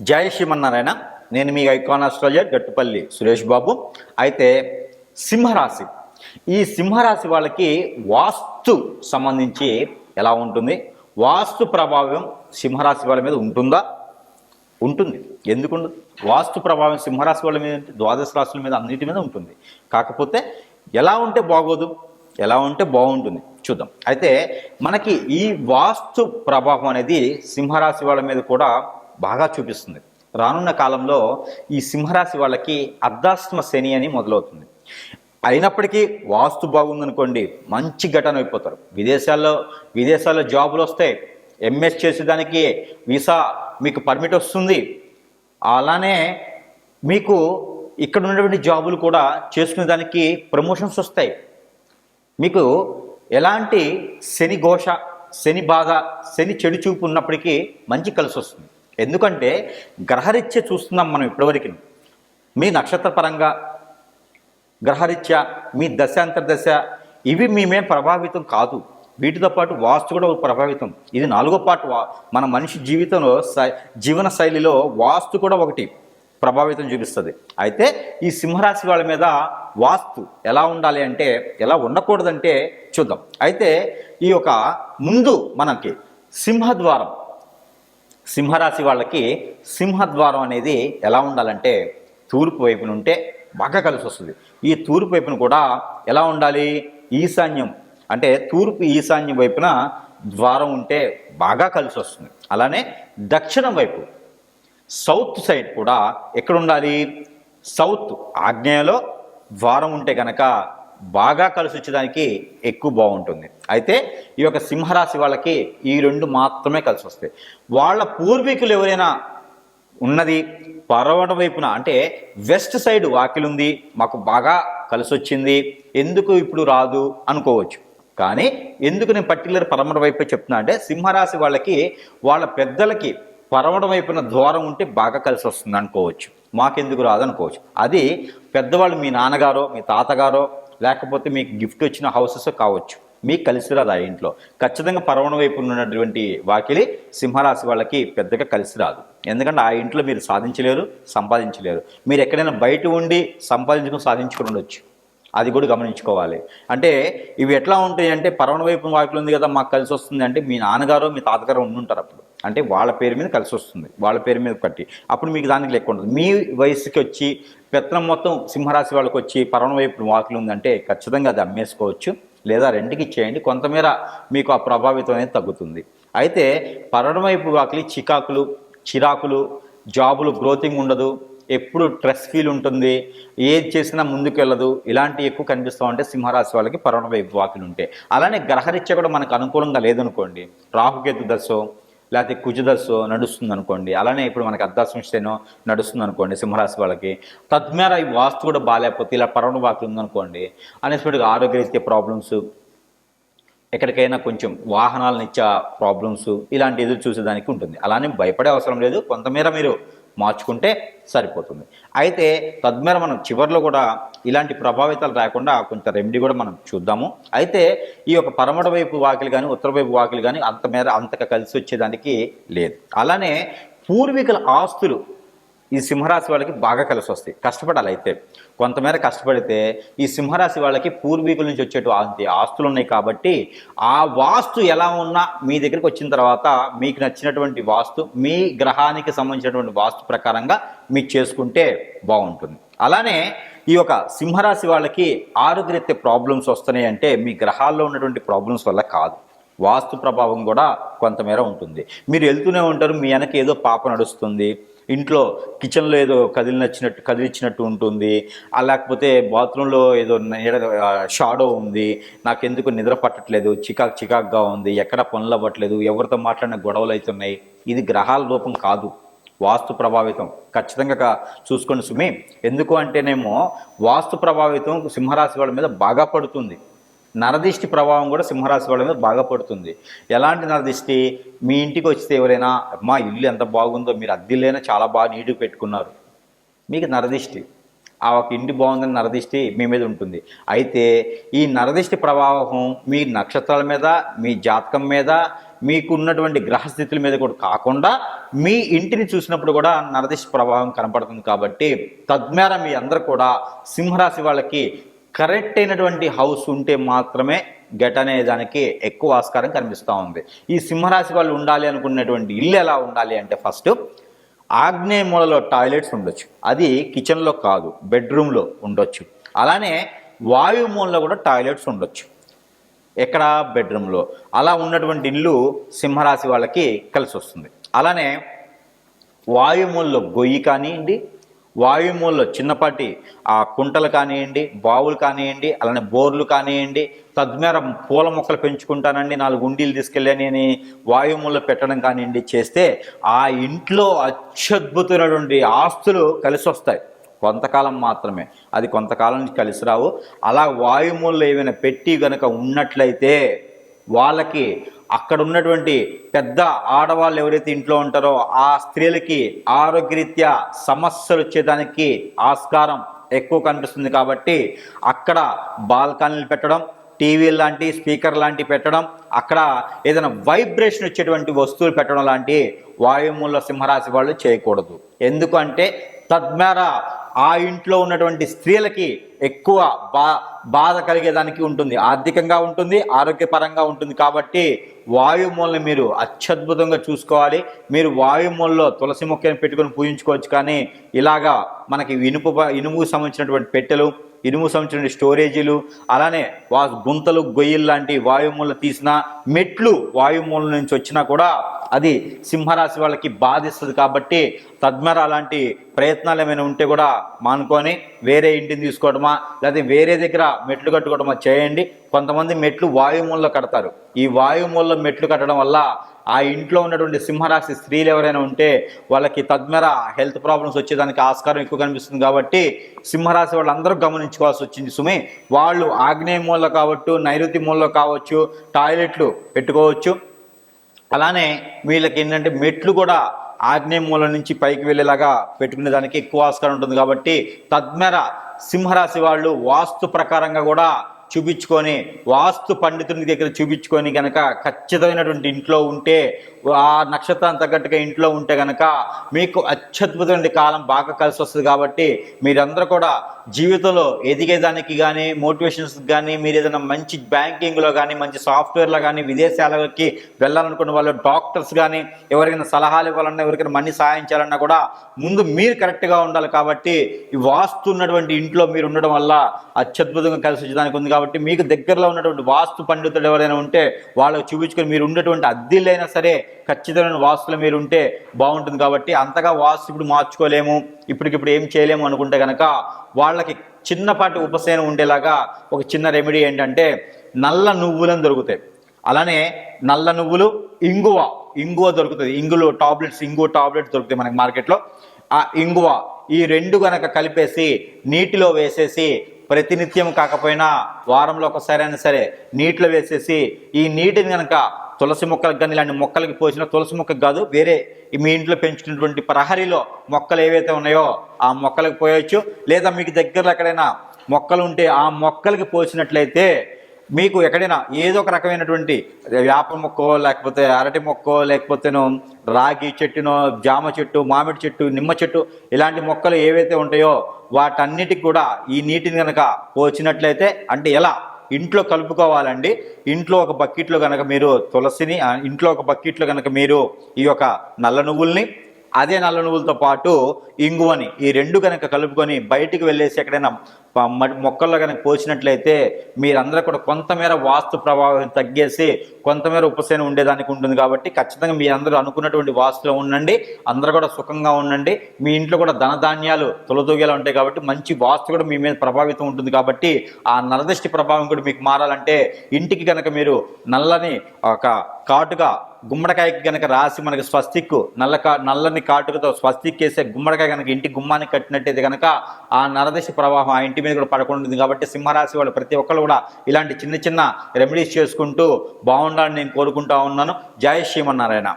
జై శ్రీమన్నారాయణ. నేను మీ icon astrologer Gattupalli Suresh Babu. అయితే సింహరాశి, ఈ సింహరాశి వాళ్ళకి వాస్తు సంబంధించి ఎలా ఉంటుంది? వాస్తు ప్రభావం సింహరాశి వాళ్ళ మీద ఉంటుందా? ఉంటుంది. ఎందుకుండదు? వాస్తు ప్రభావం సింహరాశి వాళ్ళ మీద, ద్వాదశ రాశుల మీద, అన్నిటి మీద ఉంటుంది. కాకపోతే ఎలా ఉంటే బాగోదు, ఎలా ఉంటే బాగుంటుంది చూద్దాం. అయితే మనకి ఈ వాస్తు ప్రభావం అనేది సింహరాశి వాళ్ళ మీద కూడా బాగా చూపిస్తుంది. రానున్న కాలంలో ఈ సింహరాశి వాళ్ళకి అర్ధాష్టమ శని అని మొదలవుతుంది. అయినప్పటికీ వాస్తు బాగుందనుకోండి, మంచి ఘటన అయిపోతారు. విదేశాల్లో జాబులు వస్తాయి. ఎంఎస్ చేసేదానికి వీసా మీకు పర్మిట్ వస్తుంది. అలానే మీకు ఇక్కడ ఉన్నటువంటి జాబులు కూడా చేసుకునే దానికి ప్రమోషన్స్ వస్తాయి. మీకు ఎలాంటి శని ఘోష, శని బాధ, శని చెడు చూపు ఉన్నప్పటికీ మంచి కలిసి వస్తుంది. ఎందుకంటే గ్రహరీత్యా చూస్తున్నాం మనం ఇప్పటివరకు. మీ నక్షత్ర పరంగా గ్రహరీత్యా మీ దశ అంతర్దశ ఇవి మేమేం ప్రభావితం కాదు. వీటితో పాటు వాస్తు కూడా ప్రభావితం. ఇది 4వ పార్ట్. మన మనిషి జీవితంలో జీవన శైలిలో వాస్తు కూడా ఒకటి ప్రభావితం చూపిస్తుంది. అయితే ఈ సింహరాశి వాళ్ళ మీద వాస్తు ఎలా ఉండాలి అంటే, ఎలా ఉండకూడదంటే చూద్దాం. అయితే ఈ యొక్క ముందు మనకి సింహద్వారం, సింహరాశి వాళ్ళకి సింహద్వారం అనేది ఎలా ఉండాలంటే తూర్పు వైపున ఉంటే బాగా కలిసి వస్తుంది. ఈ తూర్పు వైపున కూడా ఎలా ఉండాలి? ఈశాన్యం అంటే తూర్పు ఈశాన్యం వైపున ద్వారం ఉంటే బాగా కలిసి వస్తుంది. అలానే దక్షిణం వైపు సౌత్ సైడ్ కూడా ఎక్కడ ఉండాలి? సౌత్ ఆగ్నేయలో ద్వారం ఉంటే కనుక బాగా కలిసి వచ్చేదానికి ఎక్కువ బాగుంటుంది. అయితే ఈ యొక్క సింహరాశి వాళ్ళకి ఈ 2 మాత్రమే కలిసి వస్తాయి. వాళ్ళ పూర్వీకులు ఎవరైనా ఉన్నది పరవడం వైపున అంటే వెస్ట్ సైడ్ వాకిలి ఉంది, మాకు బాగా కలిసి వచ్చింది, ఎందుకు ఇప్పుడు రాదు అనుకోవచ్చు. కానీ ఎందుకు నేను పర్టికులర్ పరమడ వైపు చెప్తున్నా అంటే, సింహరాశి వాళ్ళకి వాళ్ళ పెద్దలకి పరమడ వైపున ద్వారం ఉంటే బాగా కలిసి వస్తుంది అనుకోవచ్చు. మాకెందుకు రాదు అనుకోవచ్చు. అది పెద్దవాళ్ళు మీ నాన్నగారో మీ తాతగారో లేకపోతే మీకు గిఫ్ట్ వచ్చిన హౌసెస్ కావచ్చు. మీకు కలిసి రాదు. ఆ ఇంట్లో ఖచ్చితంగా పరవణ వైపు ఉన్నటువంటి వాకిలి సింహరాశి వాళ్ళకి పెద్దగా కలిసి రాదు. ఎందుకంటే ఆ ఇంట్లో మీరు సాధించలేరు, సంపాదించలేరు. మీరు ఎక్కడైనా బయట ఉండి సాధించుకుని ఉండొచ్చు. అది కూడా గమనించుకోవాలి. అంటే ఇవి ఎట్లా ఉంటాయి అంటే, పరవణ వైపు వాకిలి ఉంది కదా మాకు కలిసి వస్తుంది అంటే, మీ నాన్నగారు మీ తాతగారు ఉండుంటారు అప్పుడు. అంటే వాళ్ళ పేరు మీద కలిసి వస్తుంది, వాళ్ళ పేరు మీద కట్టి అప్పుడు మీకు దానికి లెక్క ఉంటుంది. మీ వయసుకి వచ్చి పెత్తనం మొత్తం సింహరాశి వాళ్ళకి వచ్చి పరవణ వైపు వాకిలి ఉందంటే ఖచ్చితంగా అది అమ్మేసుకోవచ్చు, లేదా రెంట్కి ఇచ్చేయండి. కొంతమేర మీకు ఆ ప్రభావితం అనేది తగ్గుతుంది. అయితే పరవణ వైపు వాకిలి చిరాకులు, జాబులు గ్రోతింగ్ ఉండదు, ఎప్పుడు స్ట్రెస్ ఫీల్ ఉంటుంది, ఏది చేసినా ముందుకు వెళ్ళదు, ఇలాంటివి ఎక్కువ కనిపిస్తూ ఉంటే సింహరాశి వాళ్ళకి పరవణ వైపు వాకిలు ఉంటాయి. అలానే గ్రహరీత్యా కూడా మనకు అనుకూలంగా లేదనుకోండి, రాహుకేతు దశో లేకపోతే కుజదశో నడుస్తుంది అనుకోండి, అలానే ఇప్పుడు మనకి అర్ధాష్టమ శనో నడుస్తుంది అనుకోండి సింహరాశి వాళ్ళకి, తద్మేర ఈ వాస్తు కూడా బాగాలేకపోతే ఇలా పరవణ వాకిలు ఉందనుకోండి, అనేసినట్టుగా ఆరోగ్యరీత్యా ప్రాబ్లమ్స్, ఎక్కడికైనా కొంచెం వాహనాలను ఇచ్చే ప్రాబ్లమ్స్, ఇలాంటి ఎదురు చూసేదానికి ఉంటుంది. అలానే భయపడే అవసరం లేదు, కొంతమేర మీరు మార్చుకుంటే సరిపోతుంది. అయితే తద్మేర మనం చివరిలో కూడా ఇలాంటి ప్రభావితాలు రాకుండా కొంత రెమెడీ కూడా మనం చూద్దాము. అయితే ఈ యొక్క పరమడ వైపు వాకిలు కానీ ఉత్తర వైపు వాకిలు కానీ అంతగా కలిసి వచ్చేదానికి లేదు. అలానే పూర్వీకుల ఆస్తులు ఈ సింహరాశి వాళ్ళకి బాగా కలిసి వస్తాయి. కష్టపడాలి. అయితే కొంతమేర కష్టపడితే ఈ సింహరాశి వాళ్ళకి పూర్వీకుల నుంచి వచ్చేటువంటి ఆస్తులు ఉన్నాయి కాబట్టి ఆ వాస్తు ఎలా ఉన్నా మీ దగ్గరికి వచ్చిన తర్వాత మీకు నచ్చినటువంటి వాస్తు, మీ గ్రహానికి సంబంధించినటువంటి వాస్తు ప్రకారంగా మీకు చేసుకుంటే బాగుంటుంది. అలానే ఈ యొక్క సింహరాశి వాళ్ళకి ఆరోగ్యరీత్యా ప్రాబ్లమ్స్ వస్తున్నాయి అంటే మీ గ్రహాల్లో ఉన్నటువంటి ప్రాబ్లమ్స్ వల్ల కాదు, వాస్తు ప్రభావం కూడా కొంతమేర ఉంటుంది. మీరు వెళ్తూనే ఉంటారు, మీ వెనక ఏదో పాప నడుస్తుంది, ఇంట్లో కిచెన్లో ఏదో కదిలిచ్చినట్టు ఉంటుంది, లేకపోతే బాత్రూంలో ఏదో షాడో ఉంది, నాకెందుకు నిద్ర పట్టట్లేదు, చికాక్గా ఉంది, ఎక్కడ పనులు అవ్వట్లేదు, ఎవరితో మాట్లాడిన గొడవలు అవుతున్నాయి. ఇది గ్రహాల రూపం కాదు, వాస్తు ప్రభావితం. ఖచ్చితంగా చూసుకోండి సుమి. ఎందుకు అంటేనేమో వాస్తు ప్రభావితం సింహరాశి వాళ్ళ మీద బాగా పడుతుంది. నరదిష్టి ప్రభావం కూడా సింహరాశి వాళ్ళ మీద బాగా పడుతుంది. ఎలాంటి నరదిష్టి? మీ ఇంటికి వస్తే ఎవరైనా మా ఇల్లు ఎంత బాగుందో, మీరు అద్దెలైనా చాలా బాగా నీట్గా పెట్టుకున్నారు, మీకు నరదిష్టి. ఆ ఒక ఇంటి బాగుందని నరదిష్టి మీ మీద ఉంటుంది. అయితే ఈ నరదిష్టి ప్రభావం మీ నక్షత్రాల మీద, మీ జాతకం మీద, మీకు ఉన్నటువంటి గ్రహస్థితుల మీద కూడా కాకుండా మీ ఇంటిని చూసినప్పుడు కూడా నరదిష్టి ప్రభావం కనపడుతుంది. కాబట్టి తద్మేర మీ అందరూ కూడా సింహరాశి వాళ్ళకి కరెక్ట్ అయినటువంటి హౌస్ ఉంటే మాత్రమే గెట్ అనే దానికి ఎక్కువ ఆస్కారం కనిపిస్తూ ఉంది. ఈ సింహరాశి వాళ్ళు ఉండాలి అనుకున్నటువంటి ఇల్లు ఎలా ఉండాలి అంటే ఫస్ట్ ఆగ్నేయ మూలలో టాయిలెట్స్ ఉండొచ్చు. అది కిచెన్లో కాదు, బెడ్రూమ్లో ఉండొచ్చు. అలానే వాయు మూలలో కూడా టాయిలెట్స్ ఉండొచ్చు. ఎక్కడ? బెడ్రూమ్లో. అలా ఉన్నటువంటి ఇల్లు సింహరాశి వాళ్ళకి కలిసి వస్తుంది. అలానే వాయుమూలలో గొయ్యి కానివ్వండి, వాయుమూలలో చిన్నపాటి కుంటలు కానివ్వండి, బావులు కానివ్వండి, అలానే బోర్లు కానివ్వండి, తద్మేర పూల మొక్కలు పెంచుకుంటానండి 4 గుండీలు తీసుకెళ్ళని అని వాయుమూలలో పెట్టడం కానివ్వండి చేస్తే ఆ ఇంట్లో అత్యద్భుతమైనటువంటి ఆస్తులు కలిసి వస్తాయి. కొంతకాలం మాత్రమే, అది కొంతకాలం నుంచి కలిసి రావు. అలా వాయుమూలలో ఏమైనా పెట్టి కనుక ఉన్నట్లయితే వాళ్ళకి అక్కడ ఉన్నటువంటి పెద్ద ఆడవాళ్ళు ఎవరైతే ఇంట్లో ఉంటారో ఆ స్త్రీలకి ఆరోగ్యరీత్యా సమస్యలు వచ్చేదానికి ఆస్కారం ఎక్కువ కనిపిస్తుంది. కాబట్టి అక్కడ బాల్కనీలు పెట్టడం, టీవీ లాంటి స్పీకర్ లాంటివి పెట్టడం, అక్కడ ఏదైనా వైబ్రేషన్ వచ్చేటువంటి వస్తువులు పెట్టడం లాంటి వాయుమూల సింహరాశి వాళ్ళు చేయకూడదు. ఎందుకంటే తద్మేర ఆ ఇంట్లో ఉన్నటువంటి స్త్రీలకి ఎక్కువ బాధ కలిగేదానికి ఉంటుంది, ఆర్థికంగా ఉంటుంది, ఆరోగ్యపరంగా ఉంటుంది. కాబట్టి వాయుమూలని మీరు అత్యద్భుతంగా చూసుకోవాలి. మీరు వాయుమూలలో తులసి మొక్కను పెట్టుకొని పూజించుకోవచ్చు. కానీ ఇలాగా మనకి ఇనుముకు సంబంధించినటువంటి పెట్టెలు, ఇనుము సంబంధించిన స్టోరేజీలు, అలానే గుంతలు గొయ్యిలు లాంటి వాయుమూల తీసిన మెట్లు వాయుమూల నుంచి వచ్చినా కూడా అది సింహరాశి వాళ్ళకి బాధిస్తుంది. కాబట్టి తద్మేర అలాంటి ప్రయత్నాలు ఏమైనా ఉంటే కూడా మానుకొని వేరే ఇంటిని తీసుకోవడమా లేదా వేరే దగ్గర మెట్లు కట్టుకోవడమా చేయండి. కొంతమంది మెట్లు వాయుమూలలో కడతారు. ఈ వాయుమూలలో మెట్లు కట్టడం వల్ల ఆ ఇంట్లో ఉన్నటువంటి సింహరాశి స్త్రీలు ఎవరైనా ఉంటే వాళ్ళకి తద్మేర హెల్త్ ప్రాబ్లమ్స్ వచ్చేదానికి ఆస్కారం ఎక్కువ కనిపిస్తుంది. కాబట్టి సింహరాశి వాళ్ళందరూ గమనించుకోవాల్సి వచ్చింది సుమి. వాళ్ళు ఆగ్నేయ మూలలో కావచ్చు, నైరుతి మూలలో కావచ్చు టాయిలెట్లు పెట్టుకోవచ్చు. అలానే వీళ్ళకి ఏంటంటే మెట్లు కూడా ఆగ్నేయ మూల నుంచి పైకి వెళ్ళేలాగా పెట్టుకునే దానికి ఎక్కువ ఆస్కారం ఉంటుంది. కాబట్టి తద్మేర సింహరాశి వాళ్ళు వాస్తు ప్రకారంగా కూడా చూపించుకొని, వాస్తు పండితుని దగ్గర చూపించుకొని కనుక ఖచ్చితమైనటువంటి ఇంట్లో ఉంటే, ఆ నక్షత్రాన్ని తగ్గట్టుగా ఇంట్లో ఉంటే కనుక మీకు అత్యద్భుతమైన కాలం బాగా కలిసి వస్తుంది. కాబట్టి మీరందరూ కూడా జీవితంలో ఎదిగేదానికి కానీ, మోటివేషన్స్ కానీ, మీరు ఏదైనా మంచి బ్యాంకింగ్లో కానీ, మంచి సాఫ్ట్వేర్లో కానీ, విదేశాలకి వెళ్ళాలనుకున్న వాళ్ళు, డాక్టర్స్ కానీ, ఎవరికైనా సలహాలు ఇవ్వాలన్నా, ఎవరికైనా మనీ సాయం చేయాలన్నా కూడా ముందు మీరు కరెక్ట్గా ఉండాలి. కాబట్టి ఈ వాస్తు ఉన్నటువంటి ఇంట్లో మీరు ఉండడం వల్ల అత్యద్భుతంగా కలిసి వచ్చేదానికి ఉంది. కాబట్టి మీకు దగ్గరలో ఉన్నటువంటి వాస్తు పండితులు ఎవరైనా ఉంటే వాళ్ళకి చూపించుకొని మీరు ఉండేటువంటి అద్దెలైనా సరే ఖచ్చితమైన వాస్తులు మీరు ఉంటే బాగుంటుంది. కాబట్టి అంతగా వాస్తు ఇప్పుడు మార్చుకోలేము, ఇప్పటికిప్పుడు ఏం చేయలేము అనుకుంటే కనుక వాళ్ళకి చిన్నపాటి ఉపశమనం ఉండేలాగా ఒక చిన్న రెమెడీ ఏంటంటే నల్ల నువ్వులను దొరుకుతాయి. అలానే నల్ల నువ్వులు, ఇంగువ దొరుకుతుంది. ఇంగువ టాబ్లెట్స్ దొరుకుతాయి మనకి మార్కెట్లో. ఆ ఇంగువ ఈ రెండు కనుక కలిపేసి నీటిలో వేసేసి ప్రతినిత్యం కాకపోయినా వారంలో ఒకసారి అయినా సరే నీటిలో వేసేసి ఈ నీటిని కనుక తులసి మొక్కలకు కానీ ఇలాంటి మొక్కలకి పోసిన, తులసి మొక్కకు కాదు వేరే మీ ఇంట్లో పెంచుకున్నటువంటి ప్రహరీలో మొక్కలు ఏవైతే ఉన్నాయో ఆ మొక్కలకు పోయవచ్చు. లేదా మీకు దగ్గరలో ఎక్కడైనా మొక్కలు ఉంటే ఆ మొక్కలకి పోసినట్లయితే మీకు ఎక్కడైనా ఏదో ఒక రకమైనటువంటి వేప మొక్కో లేకపోతే అరటి మొక్కో లేకపోతేనో రాగి చెట్టునో, జామ చెట్టు, మామిడి చెట్టు, నిమ్మ చెట్టు ఇలాంటి మొక్కలు ఏవైతే ఉంటాయో వాటన్నిటికి కూడా ఈ నీటిని కనుక పోసినట్లయితే, అంటే ఎలా ఇంట్లో కలుపుకోవాలండి. ఇంట్లో ఒక బకెట్లో కనుక మీరు తులసిని, ఇంట్లో ఒక బకెట్లో కనుక మీరు ఈ యొక్క నల్ల నువ్వుల్ని, అదే నల్ల నువ్వులతో పాటు ఇంగువని ఈ రెండు కనుక కలుపుకొని బయటికి వెళ్ళేసి ఎక్కడైనా మొక్కల్లో కనుక పోసినట్లయితే మీరందరూ కూడా కొంతమేర వాస్తు ప్రభావం తగ్గేసి కొంతమేర ఉపశమనం ఉండేదానికి ఉంటుంది. కాబట్టి ఖచ్చితంగా మీ అందరూ అనుకున్నటువంటి వాస్తులో ఉండండి, అందరూ కూడా సుఖంగా ఉండండి. మీ ఇంట్లో కూడా ధనధాన్యాలు తొలతూగేలా ఉంటాయి. కాబట్టి మంచి వాస్తు కూడా మీ మీద ప్రభావితం ఉంటుంది. కాబట్టి ఆ నరదృష్టి ప్రభావం కూడా మీకు మారాలంటే ఇంటికి కనుక మీరు నల్లని ఒక కాటుగా గుమ్మడికాయకి కనుక రాసి మనకి స్వస్తిక్ నల్లని కాటుకతో స్వస్తిక్ వేసే గుమ్మడికాయ కనుక ఇంటి గుమ్మానికి కట్టినట్టయితే కనుక ఆ నరదశ ప్రవాహం ఆ ఇంటి మీద కూడా పడకుండా ఉంటుంది. కాబట్టి సింహరాశి వాళ్ళు ప్రతి ఒక్కరు కూడా ఇలాంటి చిన్న చిన్న రెమెడీస్ చేసుకుంటూ బాగుండాలని నేను కోరుకుంటా ఉన్నాను. జై శ్రీమన్నారాయణ.